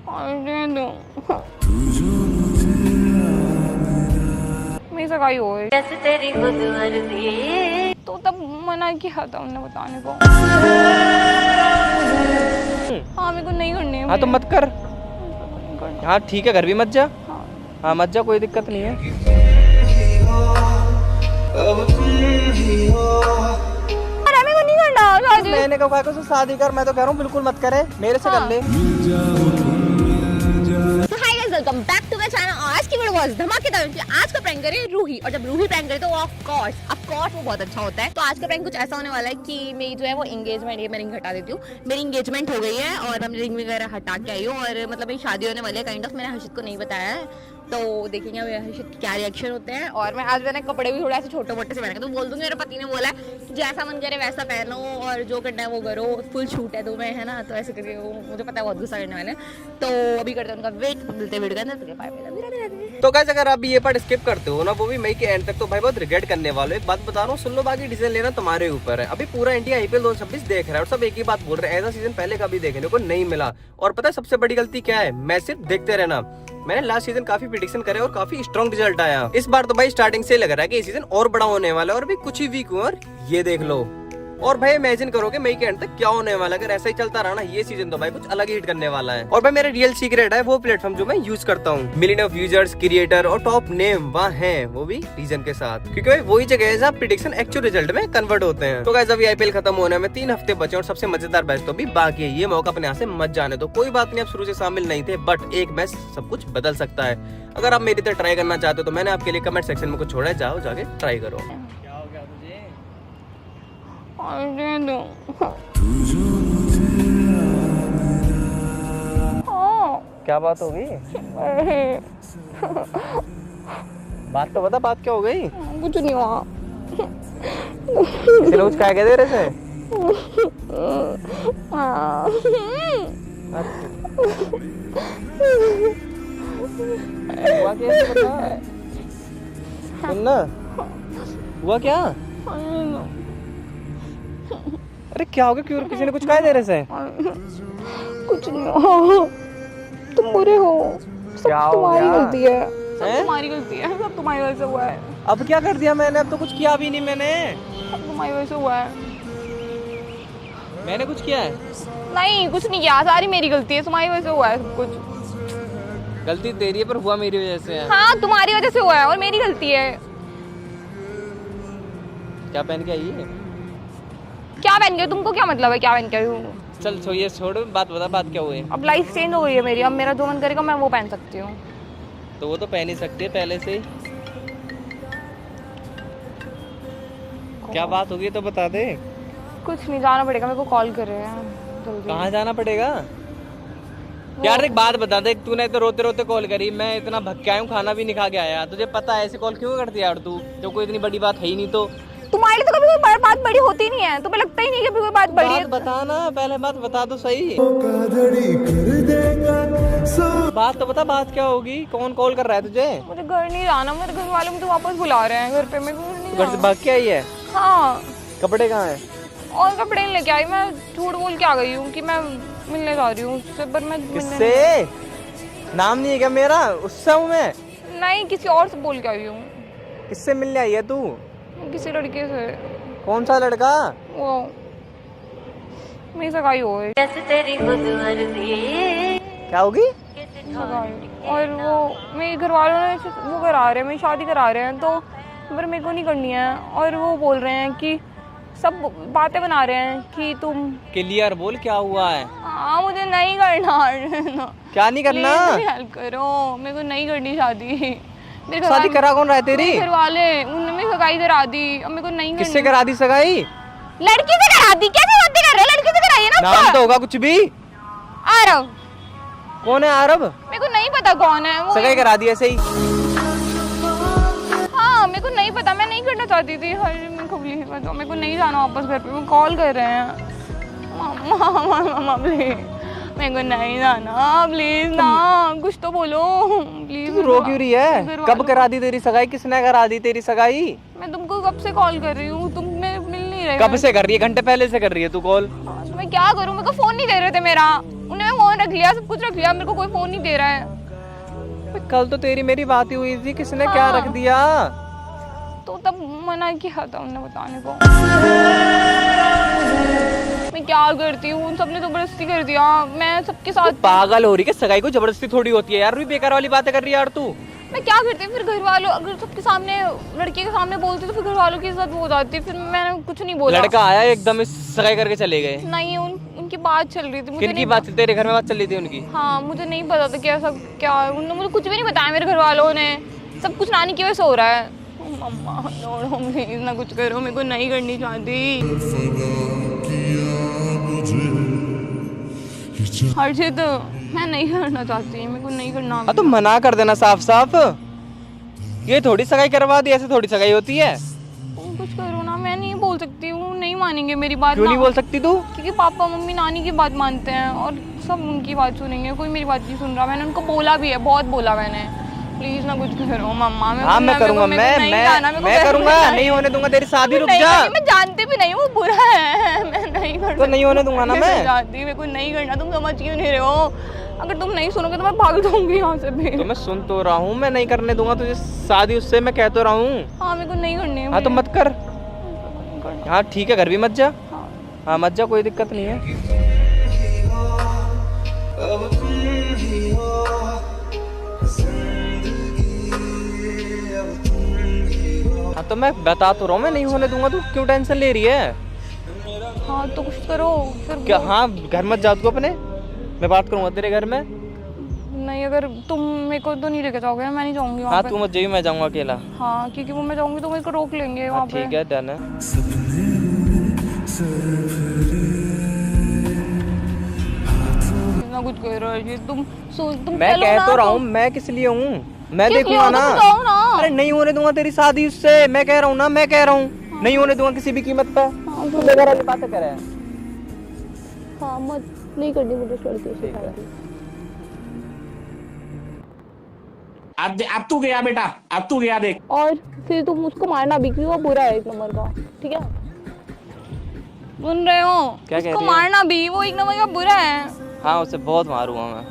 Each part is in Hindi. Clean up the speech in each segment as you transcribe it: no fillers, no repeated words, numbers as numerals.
मेरी सगाई हो गई तो तब मना किया था उन्होंने बताने को। हाँ मेरे को नहीं करनी है। हाँ तो मत कर। हाँ ठीक है, घर भी मत जा। हाँ मत जा, कोई दिक्कत नहीं है। मेरे को नहीं करना शादी। मैंने कहा को शादी कर, मैं तो कह रहा हूँ बिल्कुल मत करे, मेरे से कर ले। Welcome back to my channel. आज की वीडियो बहुत धमाकेदार है। आज का प्रैंक करे रूही, और जब रूही प्रैंक करे तो ऑफ कोर्स वो बहुत अच्छा होता है। तो आज का प्रैंक कुछ ऐसा होने वाला है कि मेरी जो है वो एंगेजमेंट, ये मैं रिंग हटा देती हूँ। मेरी एंगेजमेंट हो गई है और हम रिंग वगैरह हटा के आई हूँ, और मतलब मेरी शादी होने वाली है काइंड ऑफ। मैंने हर्षित को नहीं बताया है, तो देखेंगे अब हर्षित के क्या रिएक्शन होते हैं। और मैं आज मैंने कपड़े भी थोड़ा ऐसे छोटे मोटे से पहने, तो बोल दूंगी मेरे पति ने बोला है जैसा मन करे वैसा पहनो और जो करना है वो करो, फुल छूट है तुम्हें, है ना। तो ऐसे करके वो मुझे पता है बहुत गुस्सा करने वाले हैं। तो अभी करते हैं उनका वेट, मिलते वीडियो के अंदर। तो गाइस अगर आप ये पार्ट स्किप करते हो ना, वो भी मई के एंड तक, तो भाई बहुत रिग्रेट करने वाले हो। एक बात बता रहा हूँ, सुन लो, बाकी डिसीजन लेना तुम्हारे ऊपर है। अभी पूरा इंडिया IPL 2026 देख रहा है और सब एक ही बात बोल रहे हैं, ऐसा सीजन पहले का भी देखने को नहीं मिला। और पता है सबसे बड़ी गलती क्या है? मैं सिर्फ देखते रहना। मैंने लास्ट सीजन काफी प्रेडिक्शन करे और काफी स्ट्रॉन्ग रिजल्ट आया। इस बार तो भाई स्टार्टिंग से लग रहा है कि ये सीजन और बड़ा होने वाला है, और भी कुछ ही वीक हुआ और ये देख लो। और भाई इमेजिन करोगे मई के एंड तक क्या होने वाला है। अगर ऐसा ही चलता रहा ना, ये सीजन तो भाई कुछ अलग ही हिट करने वाला है। और भाई मेरा रियल सीक्रेट है वो प्लेटफॉर्म जो मैं यूज करता हूँ। मिलियन ऑफ यूजर्स, क्रिएटर और टॉप नेम वहाँ हैं, वो भी रीजन के साथ, क्योंकि भाई वही जगह है जहाँ प्रेडिक्शन एक्चुअल रिजल्ट में कन्वर्ट होते हैं। तो गाइस अभी IPL खत्म होने में 3 हफ्ते बचे और सबसे मजेदार मैच तो भी बाकी है। ये मौका अपने यहाँ से मत जाने दो। कोई बात नहीं, आप शुरू से शामिल नहीं थे, बट एक मैच सब कुछ बदल सकता है। अगर आप मेरी तरह ट्राई करना चाहते हो तो मैंने आपके लिए कमेंट सेक्शन में कुछ छोड़ा है, जाओ जाके ट्राई करो। क्या बात हो गई? बात तो बता, बात क्या हो गई? कुछ नहीं हुआ। इसलिए कुछ क्या कहते रहे थे? हुआ क्या बता? सुनना, हुआ क्या? अरे क्या हो गया? क्यों किसी ने कुछ कहा तेरे से? कुछ नहीं हो, तुम बुरे हो। सब तुम्हारी गलती है, सब तुम्हारी गलती है, सब तुम्हारी वजह से हुआ है। अब क्या कर दिया मैंने? अब तो कुछ किया भी नहीं मैंने। सब तुम्हारी वजह से हुआ है। मैंने कुछ किया है? नहीं कुछ नहीं किया, सारी मेरी गलती है, तुम्हारी वजह से हुआ है सब कुछ। गलती तेरी है पर हुआ मेरी वजह से है। हाँ तुम्हारी वजह से हुआ है और मेरी गलती है। क्या पहन के आई है? क्या पहन के? तुमको क्या मतलब है क्या पहन के आई हूँ? चल सो ये छोड़, बात बता, बात क्या हुई? अब लाइफ चेंज हो गई है मेरी, अब मेरा जो मन करेगा मैं वो पहन सकती हूँ। तो वो तो पहन ही सकती है पहले से ही। क्या बात होगी तो बता दे। कुछ नहीं, जाना पड़ेगा, मेरे को कॉल कर रहे हैं जल्दी। कहाँ जाना पड़ेगा? यार एक बात बता दे, तूने तो रोते रोते कॉल करी, मैं इतना भक्का हूँ, खाना भी नहीं खा के आया, तुझे पता है ऐसे कॉल क्यों करती है यार तू? जो कोई इतनी बड़ी बात है ही नहीं। तो तुम्हारी तो कभी कोई बात बड़ी होती नहीं है, तुम्हें लगता ही नहीं कि कोई बात बड़ी है। बता ना, पहले बात बता तो सही। बात तो बता, बात क्या होगी? कौन कॉल कर रहा है तुझे? मुझे घर नहीं जाना, मेरे घर वाले मुझे वापस बुला रहे हैं घर पे। मैं घर से भाग के आई है? हाँ। कपड़े कहाँ हैं? और कपड़े नहीं लेके आई, मैं झूठ बोल के आ गई हूँ कि मैं मिलने जा रही हूँ उससे, पर मैं किससे? नाम नहीं है क्या मेरा? उससे हूँ मैं? नहीं, किसी और से बोल के आई हूँ। किससे मिलने आई है तू? किसी लड़के से। कौन सा लड़का? वो मेरी सगाई हो गई। क्या होगी? और वो मेरे घर वालों ने वो करा रहे हैं, मेरी शादी करा रहे हैं, तो पर मेरे को नहीं करनी है। और वो बोल रहे हैं कि सब बातें बना रहे हैं कि तुम क्लियर बोल, क्या हुआ है? हाँ मुझे नहीं करना। क्या नहीं करना? हेल्प करो, मेरे को नहीं करनी शादी। शादी करा कौन रहा है तेरी? घर वाले, उन्होंने मेरी सगाई करा दी, अब मेरे को नहीं करनी। किससे करा दी सगाई? लड़की से करा दी। कैसी बातें कर रहे हो? लड़की से कराई है ना। नाम तो होगा कुछ भी। आरव। कौन है आरव? मेरे को नहीं पता कौन है वो। सगाई करा दी ऐसे ही? हाँ मेरे को नहीं पता, मैं नहीं करना चाहती थी। मेरे को नहीं जाना वापस घर पे। कॉल कर रहे हैं मामा प्लीज, मेरे को नहीं जाना, प्लीज ना, कुछ तो बोलो प्लीज। तू रो क्यों रही है? कब करा दी तेरी सगाई? किसने करा दी तेरी सगाई? मैं तुमको कब से कॉल कर रही हूँ, तुम मिल नहीं रहे। कब से कर रही है? घंटे पहले से कर रही है तू कॉल। तो मैं क्या करूँ? मेरे को फोन नहीं दे रहे थे मेरा। उन्होंने फोन रख लिया, सब कुछ रख लिया, मेरे को कोई फोन नहीं दे रहा है। कल तो तेरी मेरी बात ही हुई थी, किसने क्या रख दिया? तो तब मना किया था उन्होंने बताने को। मैं क्या करती हूँ, सबने जबरदस्ती कर दिया। मैं सबके साथ पागल हो रही है, सगाई को जबरदस्ती थोड़ी होती है यार। भी बेकार वाली बातें कर रही है यार तू। मैं क्या करती हूँ, फिर घर वालों अगर सबके सामने लड़के के सामने बोलती तो फिर घर वालों की इज्जत हो जाती, फिर मैंने कुछ नहीं बोला। लड़का आया एकदम सगाई करके चले गए? नहीं, उनकी बात चल रही थी। मुझे किनकी बात? तेरे घर में बात चल रही थी उनकी? हाँ, मुझे नहीं पता था क्या सब क्या, उन्होंने मुझे कुछ भी नहीं बताया मेरे घर वालों ने। सब कुछ नानी की वजह से हो रहा है। मम्मा छोड़ो प्लीज, ना कुछ करो, मेरे को नहीं करनी चाहती। हर्षित, मैं नहीं करना चाहती, मेरे को नहीं करना। तो मना कर देना साफ साफ। ये थोड़ी सगाई करवा दी, ऐसे थोड़ी सगाई होती है। कुछ करो ना, मैं नहीं बोल सकती हूँ, नहीं मानेंगे मेरी बात। क्यों नहीं बोल सकती तू? क्योंकि पापा मम्मी नानी की बात मानते हैं और सब उनकी बात सुनेंगे, कोई मेरी बात नहीं सुन रहा। मैंने उनको बोला भी है, बहुत बोला मैंने। प्लीज ना कुछ करो मम्मा। हाँ मैं करूँगा, मैं करूँगा, नहीं होने दूंगा तेरी शादी। रुक जा। मैं जानती भी नहीं हूँ बुरा है, मैं नहीं करती। तो नहीं होने दूंगा ना मैं। जानती, मेरे को नहीं करना। तुम समझ क्यों नहीं रहे हो? अगर तुम नहीं सुनोगे तो मैं भाग जाऊंगी यहाँ से भी। तो मैं सुन तो रहा हूँ, मैं नहीं करने दूंगा तुझे शादी, उससे मैं कह तो रहा हूँ। हाँ, मेरे को नहीं करनी है। हाँ तो मत कर। हाँ ठीक है, घर भी मत जा। हाँ मत जा, कोई दिक्कत नहीं है। हाँ तो मैं बता तो रहा हूँ, मैं नहीं होने दूंगा, तू क्यों टेंशन ले रही है? हाँ तो कुछ करो फिर। क्या? हाँ घर मत जा तू अपने, मैं बात करूंगा तेरे घर में। नहीं, अगर तुम मेरे को तो नहीं लेके जाओगे, मैं नहीं जाऊंगी वहाँ पे। हाँ तू मत जाइए, मैं जाऊंगा अकेला। हाँ, क्योंकि वो मैं जाऊंगी तो मेरे को रोक लेंगे वहाँ पे। ठीक है, डन है। ना कुछ कह रहा है तुम मैं कह तो रहा हूँ, मैं किस लिए हूँ, मैं देखूंगा ना। अरे नहीं होने दूंगा तेरी शादी उससे, मैं कह रहा हूँ ना, मैं कह रहा हूँ नहीं होने दूंगा किसी भी कीमत पर। तू बेकार वाली बातें कर रहा है। हाँ, मत नहीं करनी मुझे लड़की से शादी। अब तू गया बेटा, अब तू गया देख। और फिर तुम उसको मारना भी, क्योंकि वो बुरा है एक नंबर का, ठीक है? सुन रहे हो? क्या कह उसको रही है? मारना भी, वो एक नंबर का बुरा है। हाँ उसे बहुत मारूंगा मैं।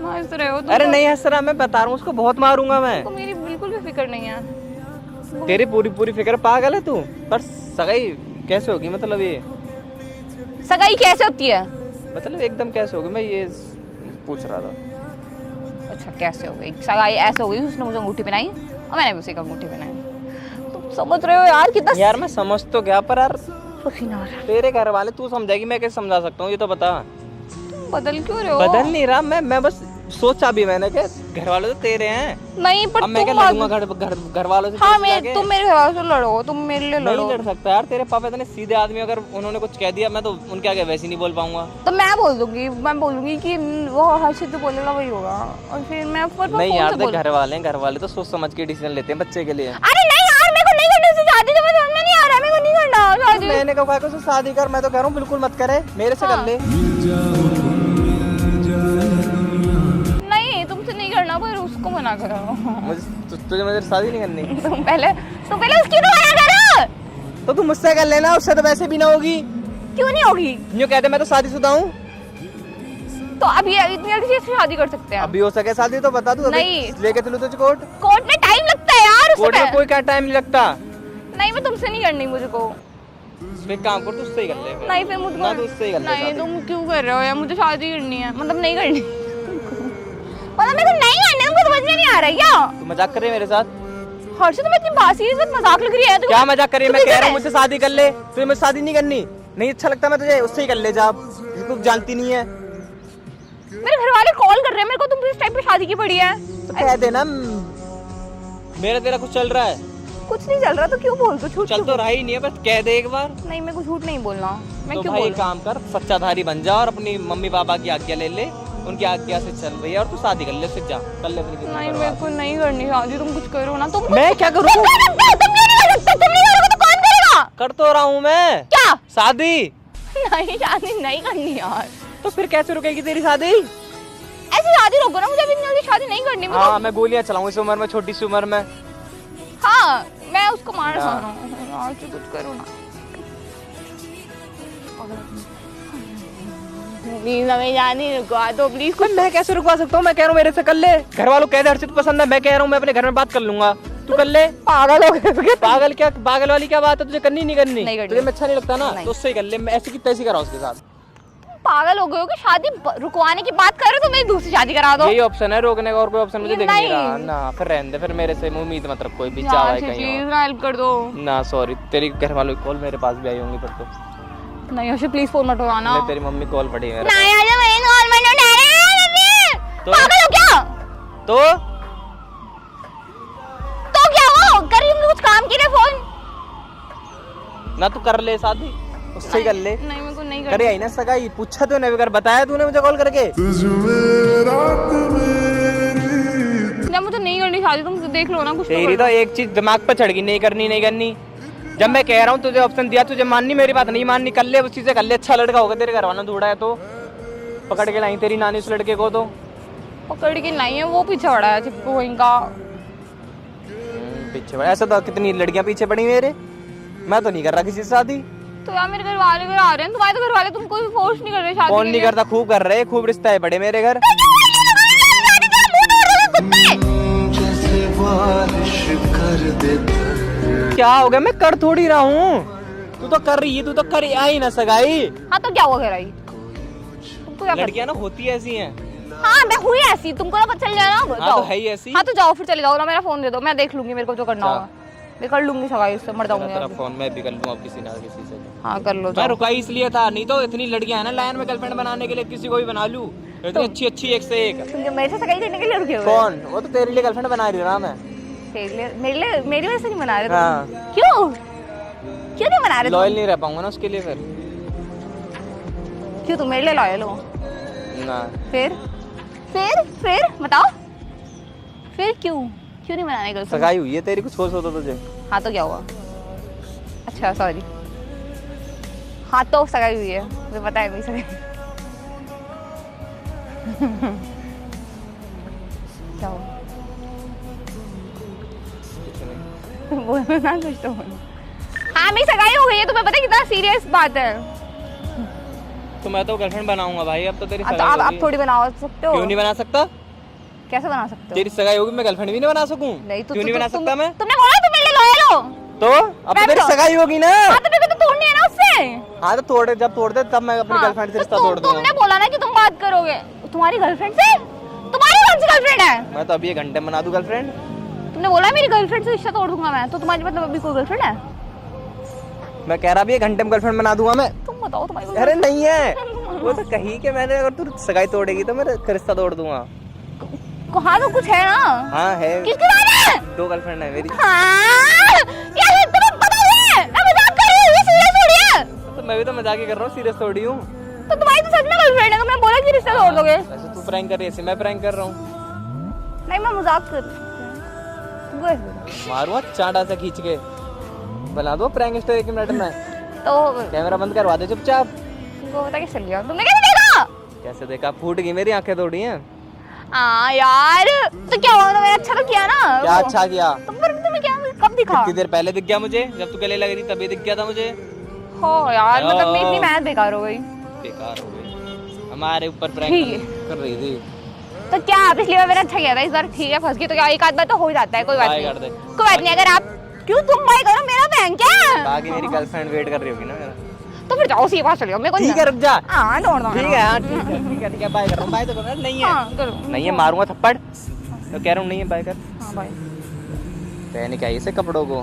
हंस रहे हो तुम? अरे नहीं हंस रहा, मैं बता रहा हूँ उसको बहुत मारूंगा मैं। तो मेरी बिल्कुल भी फिक्र नहीं है। तेरी पूरी फिक्र, पागल है तू। पर सगाई कैसे होगी, मतलब ये सगाई कैसे होती है? मतलब एकदम कैसे होगी, मैं ये पूछ रहा था। अच्छा, कैसे हो गई सगाई? ऐसे हो गई, उसने मुझे अंगूठी पहनाई और मैंने भी उसे अंगूठी पहनाई। तुम समझ रहे हो यार कितना? यार मैं समझ तो गया, पर यार पसीना आ रहा है। तेरे घर वाले, तू समझाएगी, मैं कैसे समझा सकता हूँ, ये तो बता। तुम बदल क्यों रहे हो? बदल नहीं रहा मैं बस सोचा भी मैंने कि घर वाले तो तेरे हैं। नहीं, पर अब मैं क्या लड़ूंगा घर वालों से? हाँ, तुम मेरे घर वालों से लड़ो, तुम मेरे लिए लड़ो। नहीं लड़ सकता यार, तेरे पापा इतने सीधे आदमी, अगर उन्होंने कुछ कह दिया मैं तो उनके आगे वैसे ही नहीं बोल पाऊंगा। तो मैं बोलूंगी कि वो हर्षित जो बोलेगा वही होगा, और फिर मैं नहीं यार, देख घर वाले तो सोच समझ के डिसीजन लेते हैं बच्चे के लिए। अरे नहीं यार, मेरे को नहीं करनी उससे शादी, तो समझ में नहीं आ रहा, मेरे को नहीं करना शादी। मैंने कहा उससे शादी कर, मैं तो कह रहा हूँ बिल्कुल मत करे, मेरे से कर ले। नहीं, तुमसे नहीं करना, पर उसको मना करो। तुझे मुझे शादी नहीं करनी? तुम पहले उसकी तो मना करो। तो तू मुझसे कर लेना, उससे तो वैसे भी ना होगी। क्यों नहीं होगी? यूँ कहते मैं तो शादीशुदा हूँ। तो अभी इतनी जल्दी से शादी कर सकते हैं? अभी हो सके शादी तो बता दू। नहीं। लेके चलूँ तुझे कोर्ट में टाइम लगता है यार। कोर्ट में कोई क्या टाइम नहीं लगता। नहीं, मैं तुमसे नहीं करनी मुझको। एक काम कर, तू उससे ही कर ले। नहीं, फिर मुझको ना, तू उससे ही कर ले नहीं, शादी। तुम क्यों कर रहे हो यार? मुझे शादी करनी है, मतलब नहीं करनी। मतलब मेरे को नहीं करनी, तुमको समझ में नहीं आ रहा है क्या? तू मजाक कर रही है मेरे साथ? हर्षित, तुम्हें इतनी बात सीरियस मजाक लग रही है? क्या मजाक कर रही है? मैं कह रहा हूँ मुझसे शादी कर ले, तुझे मुझसे शादी नहीं करनी? नहीं अच्छा लगता मैं तुझे, उससे ही कर ले जा, तू जानती नहीं है। मेरे घर वाले कॉल कर रहे हैं मेरे को, तुम इस टाइम पे शादी की पड़ी है। तो कह देना मेरा तेरा कुछ चल रहा है। कुछ नहीं चल रहा तो क्यों बोल? तो झूठ चल तो रहा ही नहीं है, बस कह दे एक बार। नहीं, मेरे को झूठ नहीं बोलना। मैं तो क्यों भाई बोलूं? एक काम कर, सच्चाधारी बन जा और अपनी मम्मी पापा की आज्ञा ले ले, उनकी आज्ञा से चल भैया, और तू शादी कर ले, फिर जा कर ले अपनी। नहीं, मेरे को नहीं करनी शादी, तुम कुछ करो ना। तुम मैं क्या करूँ? तुम नहीं कर सकते, तुम नहीं करोगे तो कौन करेगा? कर तो रहा हूँ मैं। क्या? शादी। नहीं, शादी नहीं करनी यार। तो फिर कैसे रुकेगी तेरी शादी? ऐसी शादी रोको ना, मुझे अभी जल्दी शादी नहीं करनी। हाँ मैं गोलियां चलाऊं इस उम्र में, छोटी सी उम्र में। हाँ, मैं उसको मार रहा हूँ यार, कुछ करो ना। प्लीज हमें जाने रुकवा दो प्लीज। कुछ मैं कैसे रुकवा सकता हूँ? मैं कह रहा हूँ मेरे से कर ले, घर वालों कह दे हर्षित पसंद है, मैं कह रहा हूँ मैं अपने घर में बात कर लूंगा, तू कर ले। पागल हो गए? पागल क्या, पागल वाली क्या बात है? तुझे करनी नहीं करनी? नहीं करनी। तुझे मैं अच्छा नहीं लगता ना नहीं। तो उससे ही कर ले, मैं ऐसी की तैसी करा उसके साथ। पागल हो गए हो कि शादी रुकवाने की बात कर रहे हो तो मेरी दूसरी शादी करा दो। यही ऑप्शन है रोकने का, और कोई ऑप्शन मुझे दिख नहीं रहा नहीं। ना। फिर रहने दे, फिर मेरे से उम्मीद मत रख कोई भी, यार चाहे से कहीं प्लीज और। ना हेल्प कर दो ना सॉरी, तेरी घर वालों की कॉल मेरे पास भी आई होंगी फिर तो। नहीं हर्षित प्लीज फोन मत उठाना। मैं तेरी मम्मी कॉल पड़ी मेरे नहीं आजा मेरी कॉल मत उठा रहे। तो? पागल हो क्या? तो क्या हो कर रही होंगी कुछ काम के लिए फोन? ना तू कर ले शादी, उससे ही कर ले। नहीं मेरे को नहीं करे करनी। आई ना सगाई, पूछा तूने भी कर, बताया तूने मुझे कॉल करके? जब मुझे नहीं करनी शादी तुम देख लो ना कुछ तेरी तो तो एक चीज दिमाग पे चढ़ गई, नहीं करनी नहीं करनी। जब मैं कह रहा हूँ तुझे ऑप्शन दिया, तुझे माननी मेरी बात नहीं माननी, कर ले उसी से कर ले। अच्छा लड़का होगा, तेरे घर वालों ने ढूंढा है तो पकड़ के लाई तेरी नानी उस लड़के को। तो पकड़ के नहीं है वो पीछे पड़ा है चिपको वहीं का। पीछे पड़ा, ऐसा तो कितनी लड़कियां पीछे पड़ी मेरे, मैं तो नहीं कर रहा किसी से शादी। तो यार मेरे घर वाले आ रहे हैं, तुम्हारे तो घर वाले तुमको भी फोर्स नहीं कर रहे शादी कौन के नहीं लिए। करता, खूब कर रहे, खूब रिश्ता है बड़े मेरे घर। क्या हो गया, मैं कर थोड़ी रहा हूँ, तू तो कर रही है, तू तो कर आई ना सगाई। हाँ तो क्या हुआ घर आई तुमको क्या पता? लड़कियां ना होती ऐसी हैं। हाँ मैं हुई ऐसी, तुमको ना पता चल जाए ना। हाँ तो है ही ऐसी। हाँ तो जाओ फिर चले जाओ ना, मेरा फोन दे दो, मैं देख लूंगी मेरे को जो करना जा। होगा। मैं कर लूंगी सगाई उससे, मर जाऊंगी तेरा अभी। फोन मैं भी कर लूँ अब किसी ना किसी से। हाँ कर लो मैं जाओ। रुका ही इसलिए था, नहीं तो इतनी लड़कियां हैं ना लाइन में गर्लफ्रेंड बनाने के लिए, किसी को भी बना लूं। इतनी अच्छी अच्छी एक से एक। तुम मेरे से सगाई करने के लिए रुके हो? कौन? वो तो तेरे लिए गर्लफ्रेंड बना रही हूँ ना मैं। मेरे लिए मेरी वजह से नहीं बना रहे तुम? हाँ। क्यों क्यों नहीं बना रहे लॉयल नहीं रह पाऊंगा ना उसके लिए फिर। क्यों तुम मेरे लिए लॉयल हो? ना फिर बताओ फिर क्यों नहीं बनाने का? सगाई हुई है तेरी, कुछ हो तो तुझे। हाँ तो क्या हुआ? अच्छा सॉरी। हाँ तो सगाई हुई है, मुझे पता है मेरी सगाई। क्या हुआ? बोलो ना कुछ तो बोलो। हाँ मेरी सगाई हो गई है, तुम्हें पता है कितना सीरियस बात है। तो मैं तो गर्लफ्रेंड बनाऊंगा भाई, अब तो तेरी अब तो सगाई आप होगी। थोड़ी बना सकते हो। क्यों नहीं बना सकता? कैसे बना सकते हो? तेरी सगाई होगी, मैं गर्लफ्रेंड भी नहीं बना सकूं? नहीं तो क्यों नहीं बना सकता मैं? तुमने बोला तुम मेरे लिए लॉयल हो। तो अब मैं तो तेरी तो- सगाई होगी ना। हाँ तो मेरे को तो तोड़नी है ना उससे। हाँ तो तोड़, जब तोड़ दे तब मैं अपनी हाँ, गर्लफ्रेंड से तो रिश्ता तोड़ दूंगा। तुमने बोला ना कि तुम बात करोगे तुम्हारी गर्लफ्रेंड से। तुम्हारी कौन सी गर्लफ्रेंड है? मैं तो अभी 1 घंटे में बना दूं गर्लफ्रेंड। तुमने बोला मेरी गर्लफ्रेंड से रिश्ता तोड़ दूंगा मैं, तो तुम्हारी मतलब अभी कोई गर्लफ्रेंड है? मैं कह रहा अभी 1 घंटे में गर्लफ्रेंड बना दूंगा मैं। तुम बताओ तुम्हारी अरे नहीं है, वो तो कही कि मैंने, अगर तू सगाई तोड़ेगी तो मैं रिश्ता तोड़ दूंगा। हाँ तो कुछ है ना? हाँ है, किसके बारे में? 2 गर्लफ्रेंड है मेरी। हाँ यार तुम्हें पता है मैं मजाक कर रही हूँ, ये सीरियस हो रही है। तो मैं भी तो मजाक ही कर रहा हूँ, सीरियस थोड़ी हूँ। तो तुम्हारी तो सच में गर्लफ्रेंड है, तो मैं बोला कि रिश्ता तोड़ दोगे। वैसे तू प्रैंक कर रही है, ऐसे मैं प्रैंक कर रहा हूँ। नहीं मैं मजाक कर रही हूँ। तुमको ऐसे बोला। मारूंगा चांटा से खींच के, बना दो प्रैंक स्टार 1 मिनट में। तो कैमरा बंद करवा दे चुपचाप। तुमको पता कैसे चल गया? तुमने कैसे देखा? कैसे देखा? फूट गई मेरी आंखें थोड़ी हैं। हाँ यार तो क्या हुआ? मैंने अच्छा तो किया ना। क्या अच्छा किया? तो फिर तुम्हें क्या कब दिखा? कितनी देर पहले दिख गया मुझे, जब तू गले लग रही तभी दिख गया था मुझे। हो यार मतलब मेरी इतनी मेहनत बेकार हो गई। बेकार हो गई, हमारे ऊपर प्रैंक ठीक है। कर रही थी। तो क्या पिछली बार मैंने अच्छा किया था, इस बार ठीक है फंस गई तो क्या एक आध बार तो हो जाता है, कोई बात बाय नहीं। कर दे। कोई बात नहीं, अगर आप क्यों तुम बाय करो, मेरा बहन क्या है? बाकी मेरी गर्लफ्रेंड वेट कर रही होगी ना मेरा। तो फिर जाओ उसी के पास चले जाओ, मेरे को ठीक है रुक जा। हाँ छोड़ दो। ठीक है, हाँ ठीक है बाय कर रहा हूँ। बाय तो करना नहीं है, हाँ करो। नहीं है मारूंगा थप्पड़। तो कह रहा हूँ नहीं है, बाय कर। हाँ बाय। पहने क्या इसे कपड़ों को।